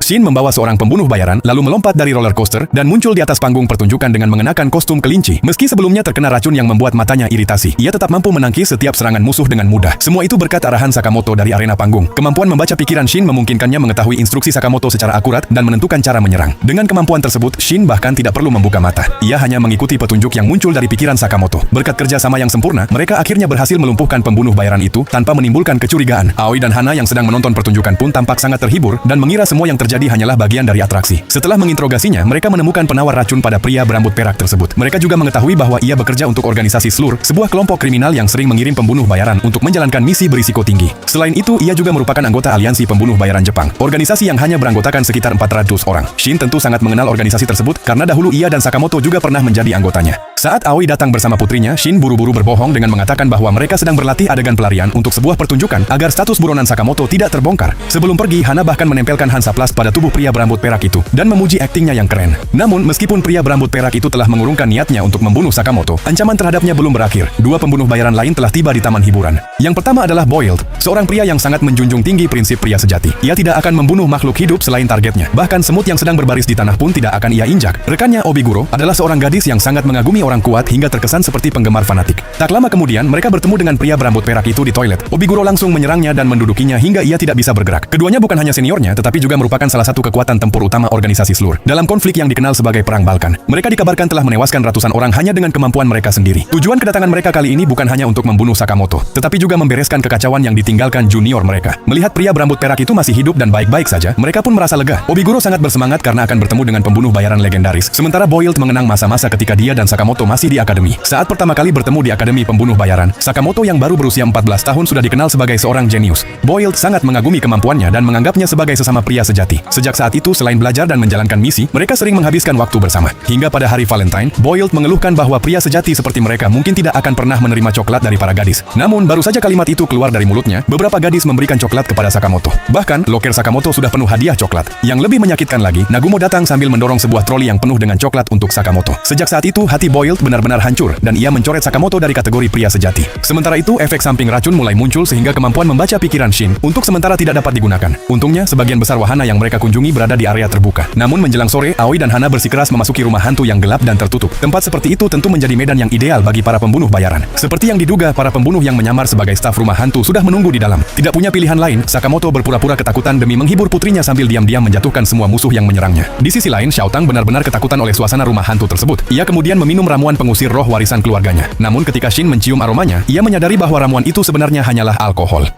Shin membawa seorang pembunuh bayaran, lalu melompat dari roller coaster, dan muncul di atas panggung pertunjukan dengan mengenakan kostum kelinci. Meski sebelumnya terkena racun yang membuat matanya iritasi, ia tetap mampu menangkis setiap serangan musuh dengan mudah. Semua itu berkat arahan Sakamoto dari arena panggung. Kemampuan membaca pikiran Shin memungkinkannya mengetahui instruksi Sakamoto secara akurat dan menentukan cara menyerang. Dengan kemampuan tersebut, Shin bahkan tidak perlu membuka mata. Ia hanya mengikuti petunjuk yang muncul dari pikiran Sakamoto. Berkat kerjasama yang sempurna, mereka akhirnya berhasil melumpuhkan pembunuh bayaran itu tanpa menimbulkan kecurigaan. Aoi dan Hana yang sedang menonton pertunjukan pun tampak sangat terhibur dan mengira semua yang terjadi hanyalah bagian dari atraksi. Setelah menginterogasinya, mereka menemukan penawar racun pada pria berambut perak tersebut. Mereka juga mengetahui bahwa ia bekerja untuk organisasi Slur, sebuah kelompok kriminal yang sering mengirim pembunuh bayaran untuk menjalankan misi berisiko tinggi. Selain itu, ia juga merupakan anggota aliansi pembunuh bayaran Jepang, organisasi yang hanya beranggotakan sekitar 400 orang. Shin tentu sangat mengenal organisasi tersebut karena dahulu ia dan Sakamoto juga pernah menjadi anggotanya. Saat Aoi datang bersama putrinya, Shin buru-buru berbohong dengan mengatakan bahwa mereka sedang berlatih adegan pelarian untuk sebuah pertunjukan agar status buronan Sakamoto tidak terbongkar. Sebelum pergi, Hana bahkan menempelkan Hansaplast pada tubuh pria berambut perak itu dan memuji aktingnya yang keren. Namun, meskipun pria berambut perak itu telah mengurungkan niatnya untuk membunuh Sakamoto, ancaman terhadapnya belum berakhir. Dua pembunuh bayaran lain telah tiba di taman hiburan. Yang pertama adalah Boiled, seorang pria yang sangat menjunjung tinggi prinsip pria sejati. Ia tidak akan membunuh makhluk hidup selain targetnya. Bahkan semut yang sedang berbaris di tanah pun tidak akan ia injak. Rekannya Obiguro adalah seorang gadis yang sangat mengagumi orang kuat hingga terkesan seperti penggemar fanatik. Tak lama kemudian, mereka bertemu dengan pria berambut perak itu di toilet. Obiguro langsung menyerangnya dan mendudukinya hingga ia tidak bisa bergerak. Keduanya bukan hanya seniornya, tetapi juga merupakan salah satu kekuatan tempur utama organisasi Slur dalam konflik yang dikenal sebagai Perang Balkan. Mereka dikabarkan telah menewaskan ratusan orang hanya dengan kemampuan mereka sendiri. Tujuan kedatangan mereka kali ini bukan hanya untuk membunuh Sakamoto, tetapi juga membereskan kekacauan yang ditinggalkan junior mereka. Melihat pria berambut perak itu masih hidup dan baik-baik saja, mereka pun merasa lega. Obiguro sangat bersemangat karena akan bertemu dengan pembunuh bayaran legendaris. Sementara Boiled mengenang masa-masa ketika dia dan Sakamoto masih di akademi. Saat pertama kali bertemu di akademi pembunuh bayaran, Sakamoto yang baru berusia 14 tahun sudah dikenal sebagai seorang jenius. Boiled sangat mengagumi kemampuannya dan menganggapnya sebagai sesama pria sejati. Sejak saat itu, selain belajar dan menjalankan misi, mereka sering menghabiskan waktu bersama. Hingga pada hari Valentine, Boiled mengeluhkan bahwa pria sejati seperti mereka mungkin tidak akan pernah menerima coklat dari para gadis. Namun, baru saja kalimat itu keluar dari mulutnya, beberapa gadis memberikan coklat kepada Sakamoto. Bahkan, loker Sakamoto sudah penuh hadiah coklat. Yang lebih menyakitkan lagi, Nagumo datang sambil mendorong sebuah troli yang penuh dengan coklat untuk Sakamoto. Sejak saat itu, hati Boiled benar-benar hancur, dan ia mencoret Sakamoto dari kategori pria sejati. Sementara itu, efek samping racun mulai muncul sehingga kemampuan membaca pikiran Shin untuk sementara tidak dapat digunakan. Untungnya, sebagian besar wahana yang mereka kunjungi berada di area terbuka. Namun menjelang sore, Aoi dan Hana bersikeras memasuki rumah hantu yang gelap dan tertutup. Tempat seperti itu tentu menjadi medan yang ideal bagi para pembunuh bayaran. Seperti yang diduga, para pembunuh yang menyamar sebagai staf rumah hantu sudah menunggu di dalam. Tidak punya pilihan lain, Sakamoto berpura-pura ketakutan demi menghibur putrinya sambil diam-diam menjatuhkan semua musuh yang menyerangnya. Di sisi lain, Xiaotang benar-benar ketakutan oleh suasana rumah hantu tersebut. Ia kemudian meminum ramuan pengusir roh warisan keluarganya. Namun ketika Shin mencium aromanya, ia menyadari bahwa ramuan itu sebenarnya hanyalah alkohol.